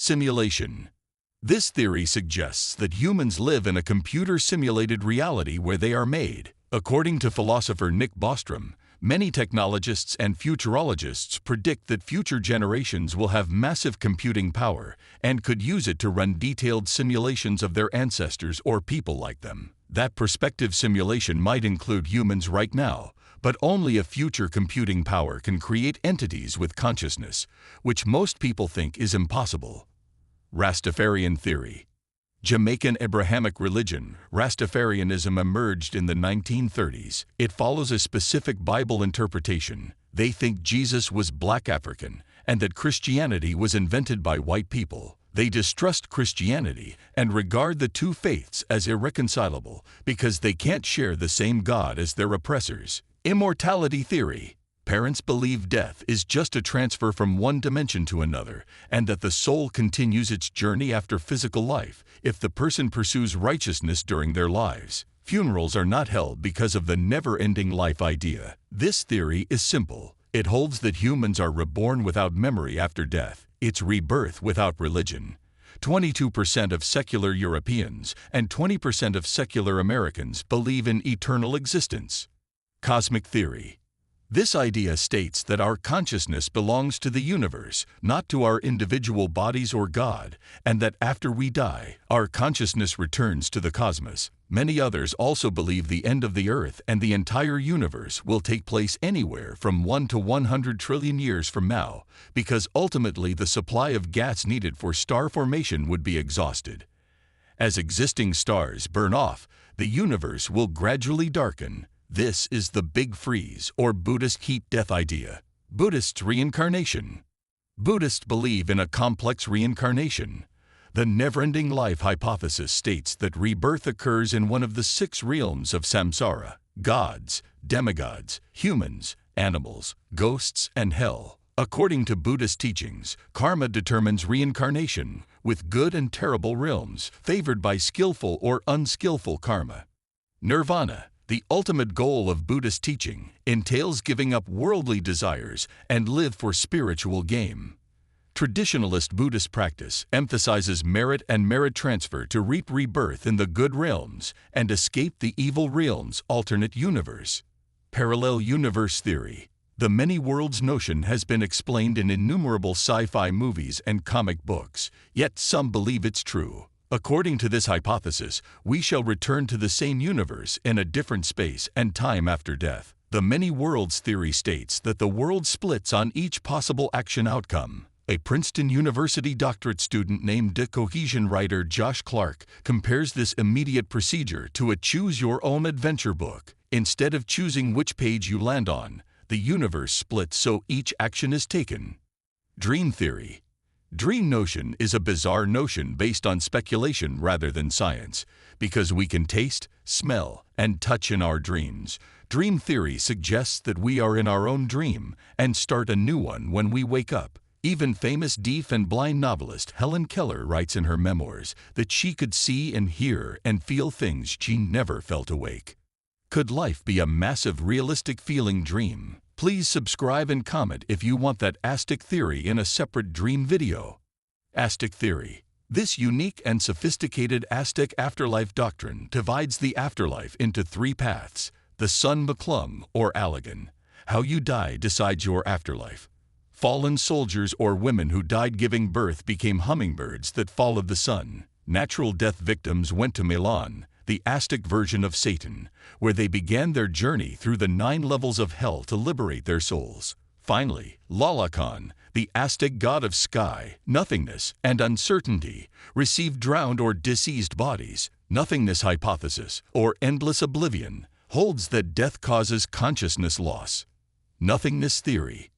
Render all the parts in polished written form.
Simulation. This theory suggests that humans live in a computer-simulated reality where they are made. According to philosopher Nick Bostrom, many technologists and futurologists predict that future generations will have massive computing power and could use it to run detailed simulations of their ancestors or people like them. That prospective simulation might include humans right now, but only a future computing power can create entities with consciousness, which most people think is impossible. Rastafarian theory. Jamaican Abrahamic religion, Rastafarianism, emerged in the 1930s. It follows a specific Bible interpretation. They think Jesus was Black African and that Christianity was invented by white people. They distrust Christianity and regard the two faiths as irreconcilable because they can't share the same God as their oppressors. Immortality theory. Parents believe death is just a transfer from one dimension to another, and that the soul continues its journey after physical life if the person pursues righteousness during their lives. Funerals are not held because of the never-ending life idea. This theory is simple. It holds that humans are reborn without memory after death. It's rebirth without religion. 22% of secular Europeans and 20% of secular Americans believe in eternal existence. Cosmic theory. This idea states that our consciousness belongs to the universe, not to our individual bodies or God, and that after we die, our consciousness returns to the cosmos. Many others also believe the end of the Earth and the entire universe will take place anywhere from 1 to 100 trillion years from now, because ultimately the supply of gas needed for star formation would be exhausted. As existing stars burn off, the universe will gradually darken. This is the Big Freeze, or Buddhist heat-death idea. Buddhist reincarnation. Buddhists believe in a complex reincarnation. The never-ending life hypothesis states that rebirth occurs in one of the 6 realms of samsara: gods, demigods, humans, animals, ghosts, and hell. According to Buddhist teachings, karma determines reincarnation, with good and terrible realms favored by skillful or unskillful karma. Nirvana. The ultimate goal of Buddhist teaching entails giving up worldly desires and live for spiritual gain. Traditionalist Buddhist practice emphasizes merit and merit transfer to reap rebirth in the good realms and escape the evil realms' alternate universe. Parallel universe theory. The many worlds notion has been explained in innumerable sci-fi movies and comic books, yet some believe it's true. According to this hypothesis, we shall return to the same universe in a different space and time after death. The many worlds theory states that the world splits on each possible action outcome. A Princeton University doctorate student named The Cohesion writer Josh Clark compares this immediate procedure to a choose-your-own-adventure book. Instead of choosing which page you land on, the universe splits so each action is taken. Dream theory. Dream notion is a bizarre notion based on speculation rather than science. Because we can taste, smell, and touch in our dreams, dream theory suggests that we are in our own dream and start a new one when we wake up. Even famous deaf and blind novelist Helen Keller writes in her memoirs that she could see and hear and feel things she never felt awake. Could life be a massive realistic feeling dream? Please subscribe and comment if you want that Aztec Theory in a separate dream video. Aztec Theory. This unique and sophisticated Aztec afterlife doctrine divides the afterlife into 3 paths: the sun Mklung or Allagan. How you die decides your afterlife. Fallen soldiers or women who died giving birth became hummingbirds that followed the sun. Natural death victims went to Milan, the Aztec version of Satan, where they began their journey through the 9 levels of hell to liberate their souls. Finally, Lalakan, the Aztec god of sky, nothingness, and uncertainty, received drowned or diseased bodies. Nothingness hypothesis, or endless oblivion, holds that death causes consciousness loss. Nothingness theory.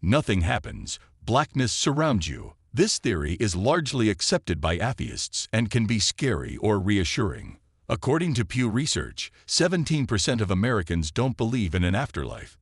Nothing happens. Blackness surrounds you. This theory is largely accepted by atheists and can be scary or reassuring. According to Pew Research, 17% of Americans don't believe in an afterlife.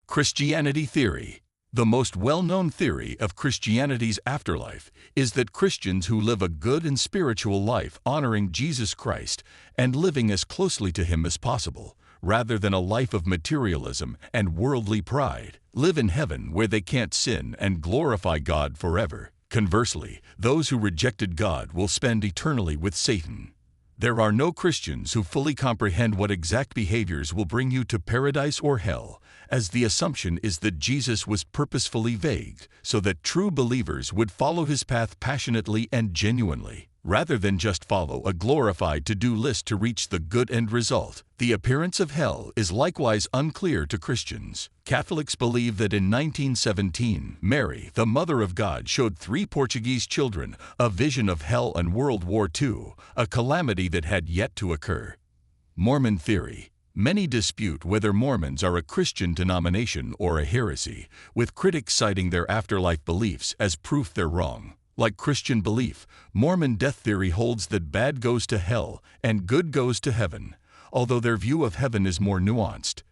Christianity theory. The most well-known theory of Christianity's afterlife is that Christians who live a good and spiritual life honoring Jesus Christ and living as closely to Him as possible, rather than a life of materialism and worldly pride, live in heaven where they can't sin and glorify God forever. Conversely, those who rejected God will spend eternally with Satan. There are no Christians who fully comprehend what exact behaviors will bring you to paradise or hell, as the assumption is that Jesus was purposefully vague so that true believers would follow his path passionately and genuinely, rather than just follow a glorified to-do list to reach the good end result. The appearance of hell is likewise unclear to Christians. Catholics believe that in 1917, Mary, the Mother of God, showed 3 Portuguese children a vision of hell and World War II, a calamity that had yet to occur. Mormon theory. Many dispute whether Mormons are a Christian denomination or a heresy, with critics citing their afterlife beliefs as proof they're wrong. Like Christian belief, Mormon death theory holds that bad goes to hell and good goes to heaven, although their view of heaven is more nuanced.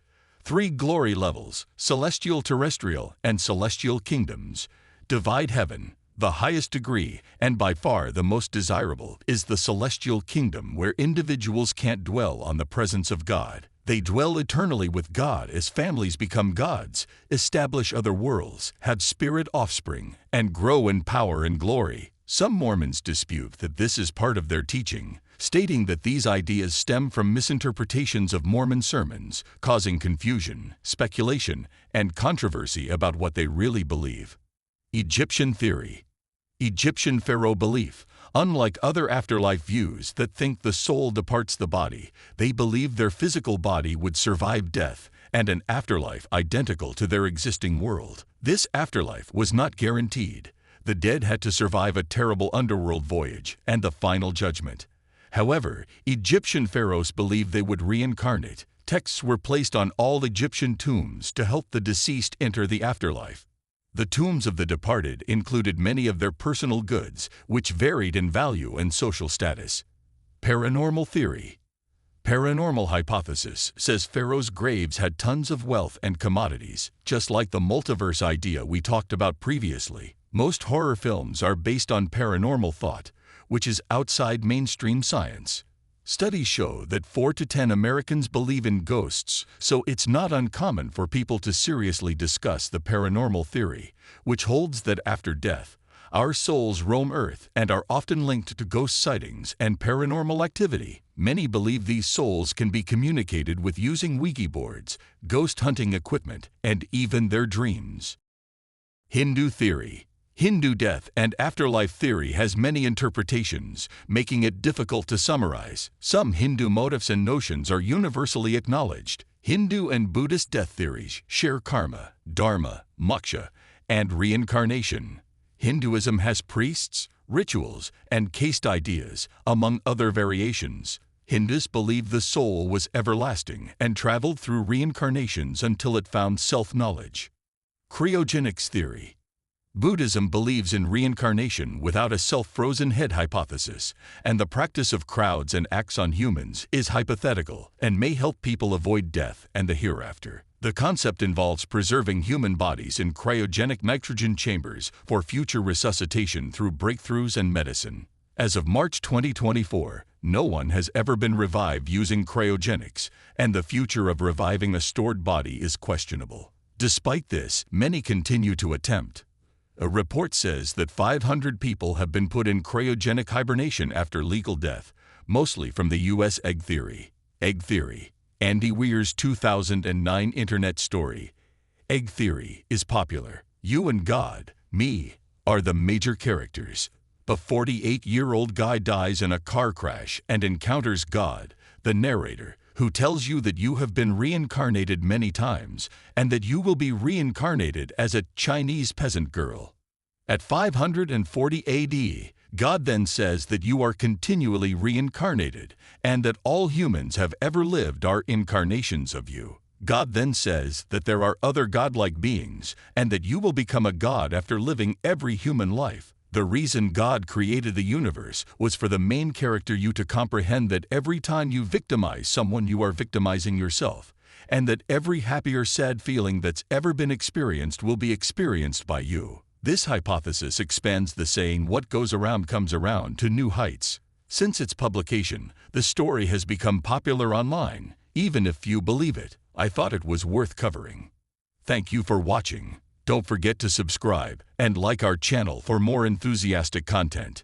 3 glory levels, celestial, terrestrial, and celestial kingdoms, divide heaven. The highest degree, and by far the most desirable, is the celestial kingdom, where individuals can't dwell on the presence of God. They dwell eternally with God as families become gods, establish other worlds, have spirit offspring, and grow in power and glory. Some Mormons dispute that this is part of their teaching, stating that these ideas stem from misinterpretations of Mormon sermons, causing confusion, speculation, and controversy about what they really believe. Egyptian theory. Egyptian pharaoh belief. Unlike other afterlife views that think the soul departs the body, they believe their physical body would survive death and an afterlife identical to their existing world. This afterlife was not guaranteed. The dead had to survive a terrible underworld voyage and the final judgment. However, Egyptian pharaohs believed they would reincarnate. Texts were placed on all Egyptian tombs to help the deceased enter the afterlife. The tombs of the departed included many of their personal goods, which varied in value and social status. Paranormal theory. Paranormal hypothesis says pharaohs' graves had tons of wealth and commodities, just like the multiverse idea we talked about previously. Most horror films are based on paranormal thought, which is outside mainstream science. Studies show that 4 to 10 Americans believe in ghosts, so it's not uncommon for people to seriously discuss the paranormal theory, which holds that after death, our souls roam Earth and are often linked to ghost sightings and paranormal activity. Many believe these souls can be communicated with using Ouija boards, ghost hunting equipment, and even their dreams. Hindu theory. Hindu death and afterlife theory has many interpretations, making it difficult to summarize. Some Hindu motifs and notions are universally acknowledged. Hindu and Buddhist death theories share karma, dharma, moksha, and reincarnation. Hinduism has priests, rituals, and caste ideas, among other variations. Hindus believe the soul was everlasting and traveled through reincarnations until it found self-knowledge. Cryogenics theory. Buddhism believes in reincarnation without a self-frozen head hypothesis, and the practice of crowds and acts on humans is hypothetical and may help people avoid death and the hereafter. The concept involves preserving human bodies in cryogenic nitrogen chambers for future resuscitation through breakthroughs in medicine. As of March 2024, no one has ever been revived using cryogenics, and the future of reviving a stored body is questionable. Despite this, many continue to attempt. A report says that 500 people have been put in cryogenic hibernation after legal death, mostly from the U.S. egg theory. Egg theory. Andy Weir's 2009 internet story. Egg theory is popular. You and God, me, are the major characters. A 48-year-old guy dies in a car crash and encounters God, the narrator, who tells you that you have been reincarnated many times and that you will be reincarnated as a Chinese peasant girl. At 540 AD, God then says that you are continually reincarnated and that all humans have ever lived are incarnations of you. God then says that there are other godlike beings and that you will become a god after living every human life. The reason God created the universe was for the main character you to comprehend that every time you victimize someone, you are victimizing yourself, and that every happy or sad feeling that's ever been experienced will be experienced by you. This hypothesis expands the saying, "What goes around comes around," to new heights. Since its publication, the story has become popular online, even if few believe it. I thought it was worth covering. Thank you for watching. Don't forget to subscribe and like our channel for more enthusiastic content.